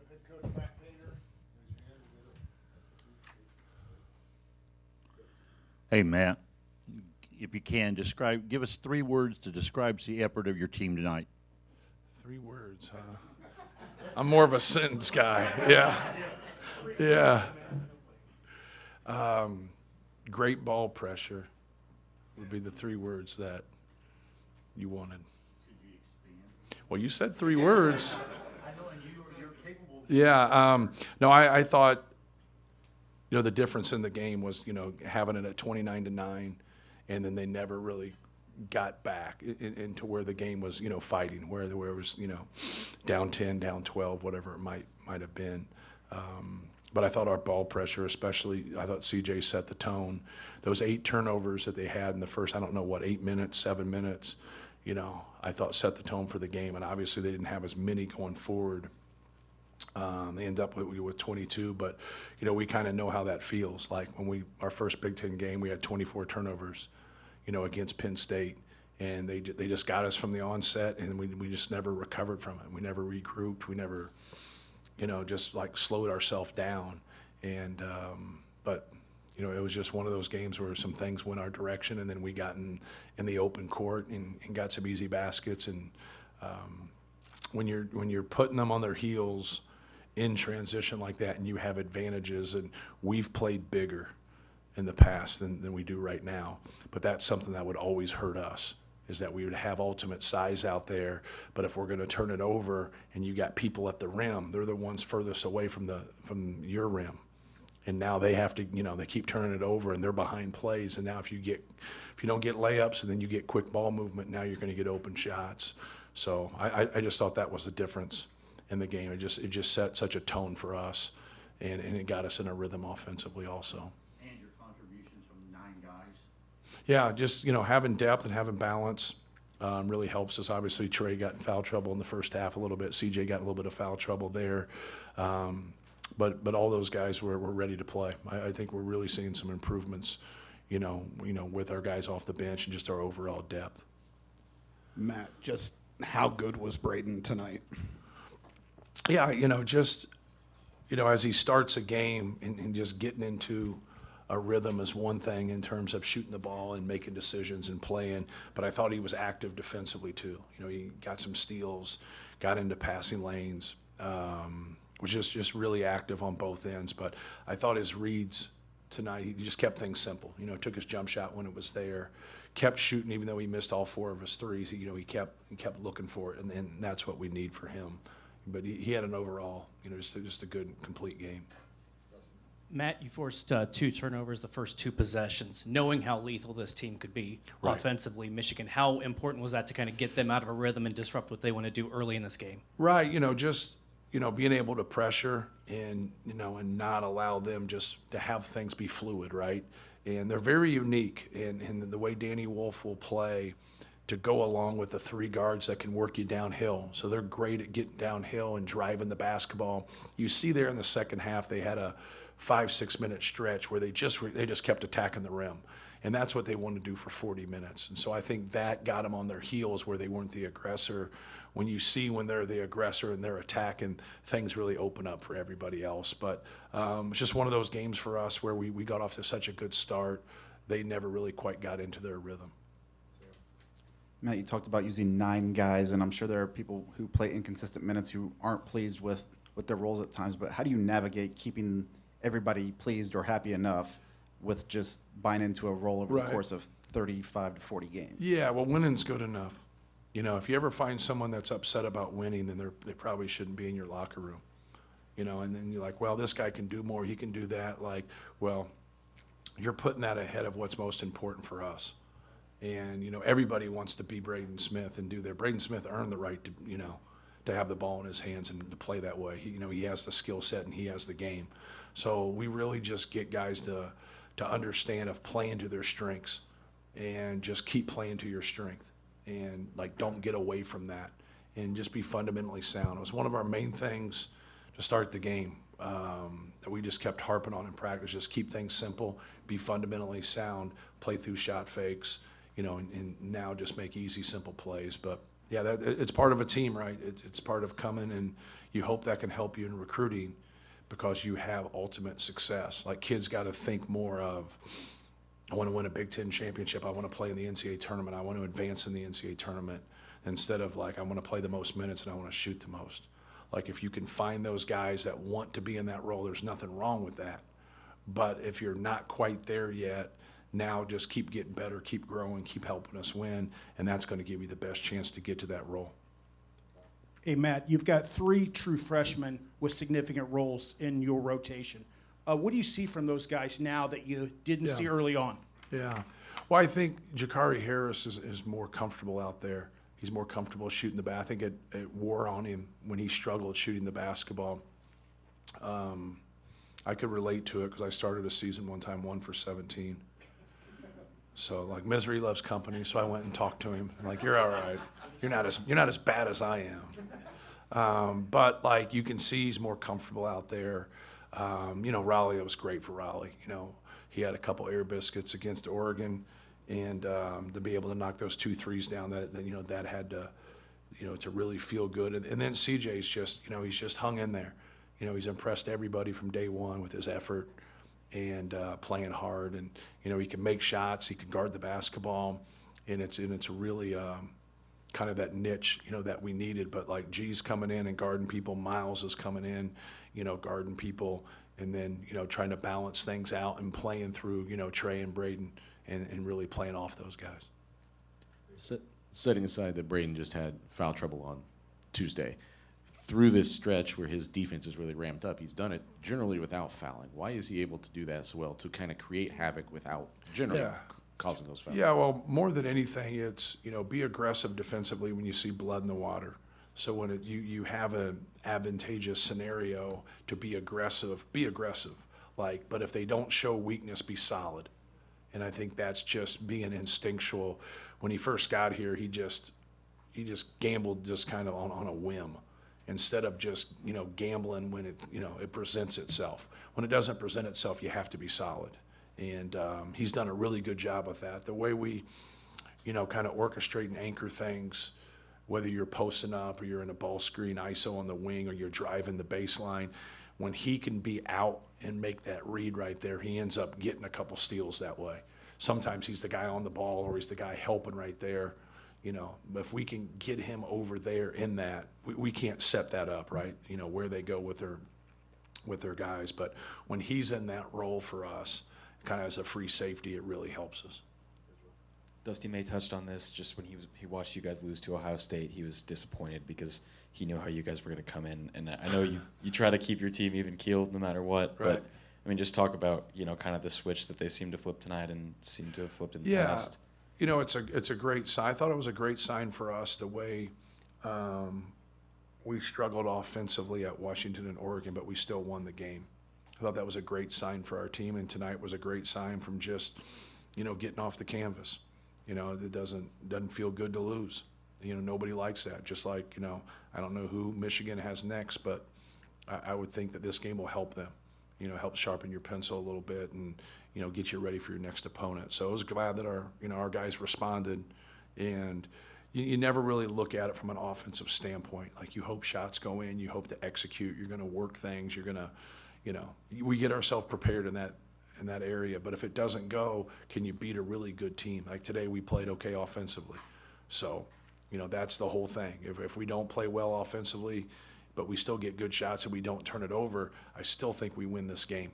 Head coach Matt Painter. Hey, Matt, if you can, give us 3 words to describe the effort of your team tonight. 3 words, huh? I'm more of a sentence guy. Yeah. Great ball pressure would be the 3 words that you wanted. Well, you said 3 words. I know, and you're capable. Yeah. No, I thought, the difference in the game was, having it at 29-9, and then they never really got back into where the game was, fighting, where it was, down 10, down 12, whatever it might have been. But I thought our ball pressure, especially, I thought CJ set the tone. Those 8 turnovers that they had in the first, 8 minutes, 7 minutes, I thought set the tone for the game. And obviously they didn't have as many going forward. They end up with 22, but, we kind of know how that feels. Like when our first Big Ten game, we had 24 turnovers, against Penn State. And they just got us from the onset, and we just never recovered from it. We never regrouped. We never, just like slowed ourselves down. And, but, it was just one of those games where some things went our direction, and then we got in the open court and got some easy baskets. And when you're putting them on their heels in transition like that, and you have advantages, and we've played bigger in the past than we do right now, but that's something that would always hurt us, is that we would have ultimate size out there, but if we're going to turn it over and you got people at the rim, they're the ones furthest away from your rim. And now they have to, they keep turning it over, and they're behind plays. And now if you don't get layups and then you get quick ball movement, now you're going to get open shots. So I just thought that was the difference in the game. It just set such a tone for us, and it got us in a rhythm offensively also. And your contributions from 9 guys. Yeah, just, having depth and having balance really helps us. Obviously, Trey got in foul trouble in the first half a little bit. CJ got a little bit of foul trouble there. But all those guys were ready to play. I think we're really seeing some improvements, with our guys off the bench and just our overall depth. Matt, just how good was Braden tonight? Yeah, as he starts a game and just getting into a rhythm is one thing in terms of shooting the ball and making decisions and playing, but I thought he was active defensively too. He got some steals, got into passing lanes, was just really active on both ends. But I thought his reads tonight, he just kept things simple. Took his jump shot when it was there, kept shooting even though he missed all 4 of his threes. He kept looking for it, and that's what we need for him. But he had an overall, just a good, complete game. Matt, you forced 2 turnovers the first 2 possessions. Knowing how lethal this team could be offensively, Michigan, how important was that to kind of get them out of a rhythm and disrupt what they want to do early in this game? Right, being able to pressure and, and not allow them just to have things be fluid, right? And they're very unique in the way Danny Wolf will play to go along with the 3 guards that can work you downhill. So they're great at getting downhill and driving the basketball. You see there in the second half, they had a 5-6 minute stretch where they just kept attacking the rim. And that's what they wanted to do for 40 minutes. And so I think that got them on their heels where they weren't the aggressor. When you see when they're the aggressor and they're attacking, things really open up for everybody else. But it's just one of those games for us where we got off to such a good start. They never really quite got into their rhythm. Matt, you talked about using 9 guys, and I'm sure there are people who play inconsistent minutes who aren't pleased with their roles at times, but how do you navigate keeping everybody pleased or happy enough with just buying into a role over the course of 35 to 40 games? Yeah, well, winning's good enough. If you ever find someone that's upset about winning, then they probably shouldn't be in your locker room. And then you're like, well, this guy can do more, he can do that. Like, well, you're putting that ahead of what's most important for us. And, everybody wants to be Braden Smith and do their. Braden Smith earned the right to, to have the ball in his hands and to play that way. He has the skill set and he has the game. So we really just get guys to understand of playing to their strengths and just keep playing to your strength. And, don't get away from that and just be fundamentally sound. It was one of our main things to start the game that we just kept harping on in practice. Just keep things simple, be fundamentally sound, play through shot fakes, and now just make easy, simple plays. But Yeah, it's part of a team, right? It's part of coming, and you hope that can help you in recruiting because you have ultimate success. Like kids got to think more of, I want to win a Big Ten championship. I want to play in the NCAA tournament. I want to advance in the NCAA tournament instead of like I want to play the most minutes and I want to shoot the most. Like if you can find those guys that want to be in that role, there's nothing wrong with that. But if you're not quite there yet, now just keep getting better, keep growing, keep helping us win, and that's going to give you the best chance to get to that role. Hey, Matt, you've got 3 true freshmen with significant roles in your rotation. What do you see from those guys now that you didn't see early on? Yeah. Well, I think Jakari Harris is more comfortable out there. He's more comfortable shooting the bat. I think it wore on him when he struggled shooting the basketball. I could relate to it because I started a season one time, 1 for 17. So like misery loves company. So I went and talked to him. I'm like, you're all right. You're not as bad as I am. But like you can see he's more comfortable out there. Raleigh, it was great for Raleigh. He had a couple air biscuits against Oregon, and to be able to knock those 2 threes down, that had to, to really feel good. And then CJ's just, he's just hung in there. He's impressed everybody from day one with his effort and playing hard. And he can make shots, he can guard the basketball, and it's really kind of that niche that we needed. But like G's coming in and guarding people, Miles is coming in, guarding people, and then trying to balance things out and playing through Trey and Braden and really playing off those guys. Setting aside that Braden just had foul trouble on Tuesday, through this stretch where his defense is really ramped up, he's done it generally without fouling. Why is he able to do that so well, to kind of create havoc without generally causing those fouls? Yeah, well, more than anything, it's, be aggressive defensively when you see blood in the water. So when you have an advantageous scenario to be aggressive. But if they don't show weakness, be solid. And I think that's just being instinctual. When he first got here, he just gambled just kind of on a whim, instead of just gambling when it presents itself. When it doesn't present itself, you have to be solid, and he's done a really good job with that. The way we kind of orchestrate and anchor things, whether you're posting up or you're in a ball screen ISO on the wing or you're driving the baseline, when he can be out and make that read right there, he ends up getting a couple steals that way. Sometimes he's the guy on the ball or he's the guy helping right there. But if we can get him over there in that, we can't set that up, right? Where they go with their guys. But when he's in that role for us, kind of as a free safety, it really helps us. Dusty May touched on this just when he watched you guys lose to Ohio State. He was disappointed because he knew how you guys were going to come in. And I know you try to keep your team even keeled no matter what. Right. But, I mean, just talk about, kind of the switch that they seem to flip tonight and seem to have flipped in the past. It's a great sign. I thought it was a great sign for us the way we struggled offensively at Washington and Oregon, but we still won the game. I thought that was a great sign for our team, and tonight was a great sign from just, getting off the canvas. It doesn't feel good to lose. Nobody likes that. Just like, I don't know who Michigan has next, but I would think that this game will help them. Help sharpen your pencil a little bit and, get you ready for your next opponent. So I was glad that our guys responded, and you never really look at it from an offensive standpoint. Like you hope shots go in, you hope to execute, you're going to work things, you're going to, we get ourselves prepared in that area. But if it doesn't go, can you beat a really good team? Like today we played okay offensively. So, that's the whole thing. If we don't play well offensively, but we still get good shots and we don't turn it over, I still think we win this game.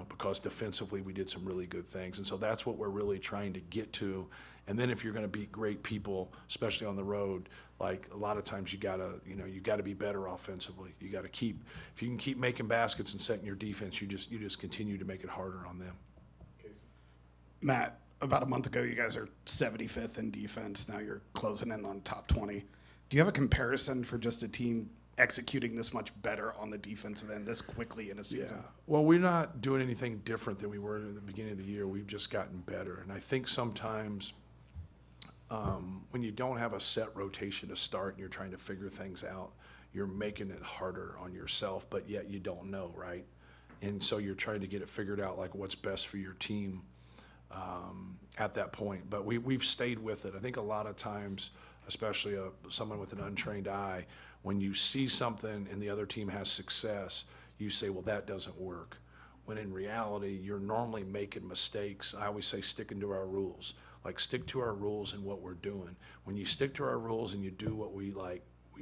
Because defensively we did some really good things. And so that's what we're really trying to get to. And then if you're going to beat great people, especially on the road, like a lot of times you got to be better offensively. You got to if you can keep making baskets and setting your defense, you just continue to make it harder on them. Matt, about a month ago, you guys are 75th in defense. Now you're closing in on top 20. Do you have a comparison for just a team executing this much better on the defensive end this quickly in a season? Yeah. Well, we're not doing anything different than we were at the beginning of the year. We've just gotten better. And I think sometimes when you don't have a set rotation to start and you're trying to figure things out, you're making it harder on yourself, but yet you don't know, right? And so you're trying to get it figured out, like what's best for your team at that point. But we've stayed with it. I think a lot of times especially someone with an untrained eye, when you see something and the other team has success, you say, well, that doesn't work. When in reality, you're normally making mistakes. I always say sticking to our rules. Like, stick to our rules and what we're doing. When you stick to our rules and you do what we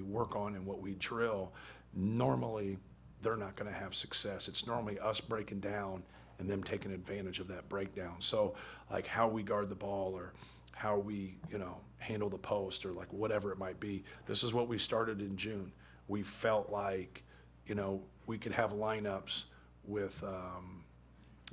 work on and what we drill, normally they're not going to have success. It's normally us breaking down and them taking advantage of that breakdown. So, like, how we guard the ball or how we, handle the post or like whatever it might be. This is what we started in June. We felt like, we could have lineups with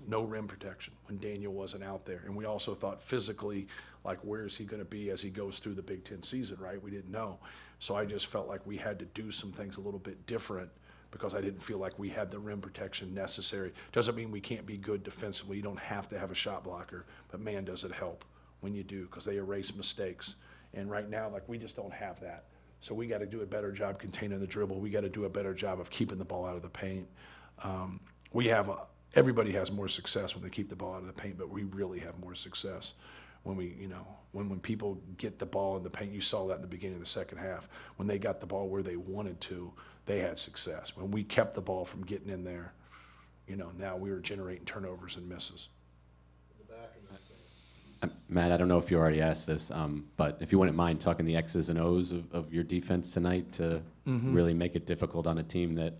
no rim protection when Daniel wasn't out there. And we also thought physically, like, where is he going to be as he goes through the Big Ten season, right? We didn't know. So I just felt like we had to do some things a little bit different because I didn't feel like we had the rim protection necessary. Doesn't mean we can't be good defensively. You don't have to have a shot blocker, but man, does it help when you do, because they erase mistakes. And right now, like, we just don't have that. So we got to do a better job containing the dribble. We got to do a better job of keeping the ball out of the paint. Everybody has more success when they keep the ball out of the paint, but we really have more success when when people get the ball in the paint. You saw that in the beginning of the second half. When they got the ball where they wanted to, they had success. When we kept the ball from getting in there, now we were generating turnovers and misses. Matt, I don't know if you already asked this, but if you wouldn't mind talking the X's and O's of your defense tonight to really make it difficult on a team that,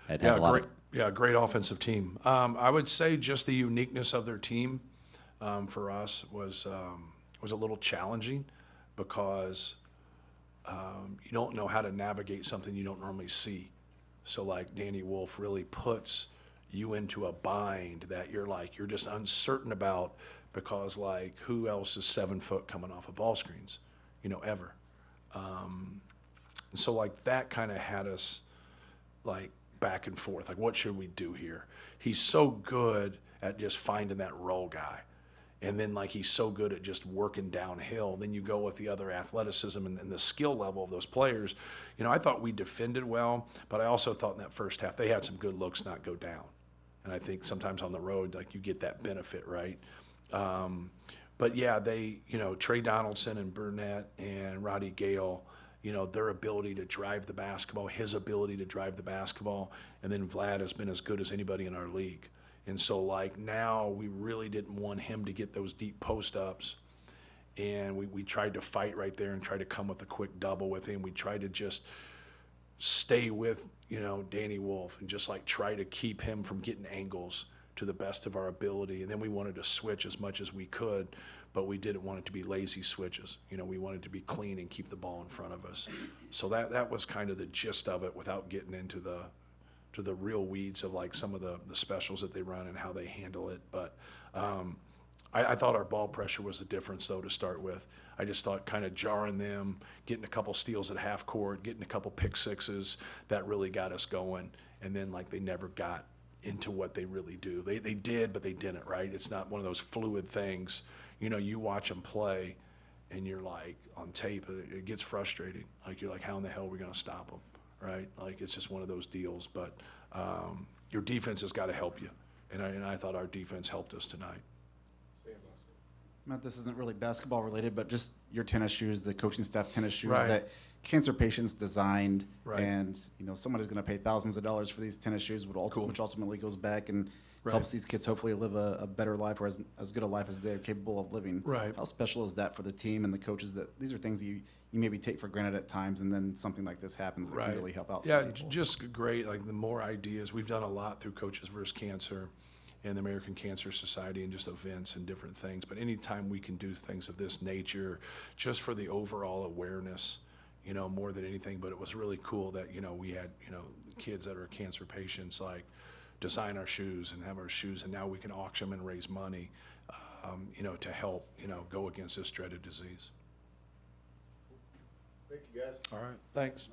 had a lot of... Great offensive team. I would say just the uniqueness of their team for us was a little challenging because you don't know how to navigate something you don't normally see. So, like, Danny Wolf really puts you into a bind that you're just uncertain about because, like, who else is 7 foot coming off of ball screens, ever. And so, like, that kind of had us, like, back and forth. Like, what should we do here? He's so good at just finding that roll guy. And then, like, he's so good at just working downhill. Then you go with the other athleticism and the skill level of those players. I thought we defended well, but I also thought in that first half they had some good looks not go down. And I think sometimes on the road, like, you get that benefit, right? But, yeah, they, Trey Donaldson and Burnett and Roddy Gale, their ability to drive the basketball, his ability to drive the basketball, and then Vlad has been as good as anybody in our league. And so, like, now we really didn't want him to get those deep post-ups, and we tried to fight right there and try to come with a quick double with him. We tried to just stay with, Danny Wolf and just, like, try to keep him from getting angles to the best of our ability. And then we wanted to switch as much as we could, but we didn't want it to be lazy switches. We wanted to be clean and keep the ball in front of us. So that was kind of the gist of it without getting into the real weeds of, like, some of the specials that they run and how they handle it. But I thought our ball pressure was the difference, though, to start with. I just thought kind of jarring them, getting a couple steals at half court, getting a couple pick sixes, that really got us going. And then, like, they never got into what they really do. They did, but they didn't, right? It's not one of those fluid things. You watch them play, and you're like, on tape, it gets frustrating. Like, you're like, how in the hell are we going to stop them, right? Like, it's just one of those deals. But your defense has got to help you, and I thought our defense helped us tonight. Matt, this isn't really basketball related, but just your tennis shoes, the coaching staff tennis shoes Right. that cancer patients designed, Right. and somebody's going to pay thousands of dollars for these tennis shoes, which ultimately goes back and Right. helps these kids hopefully live a better life or as good a life as they're capable of living. Right. How special is that for the team and the coaches that these are things you maybe take for granted at times, and then something like this happens that can really help out some people? Just great. Like, the more ideas. We've done a lot through Coaches vs. Cancer and the American Cancer Society and just events and different things. But anytime we can do things of this nature, just for the overall awareness, more than anything. But it was really cool that, we had, kids that are cancer patients, like, design our shoes and have our shoes, and now we can auction them and raise money, to help, go against this dreaded disease. Thank you, guys. All right. Thanks.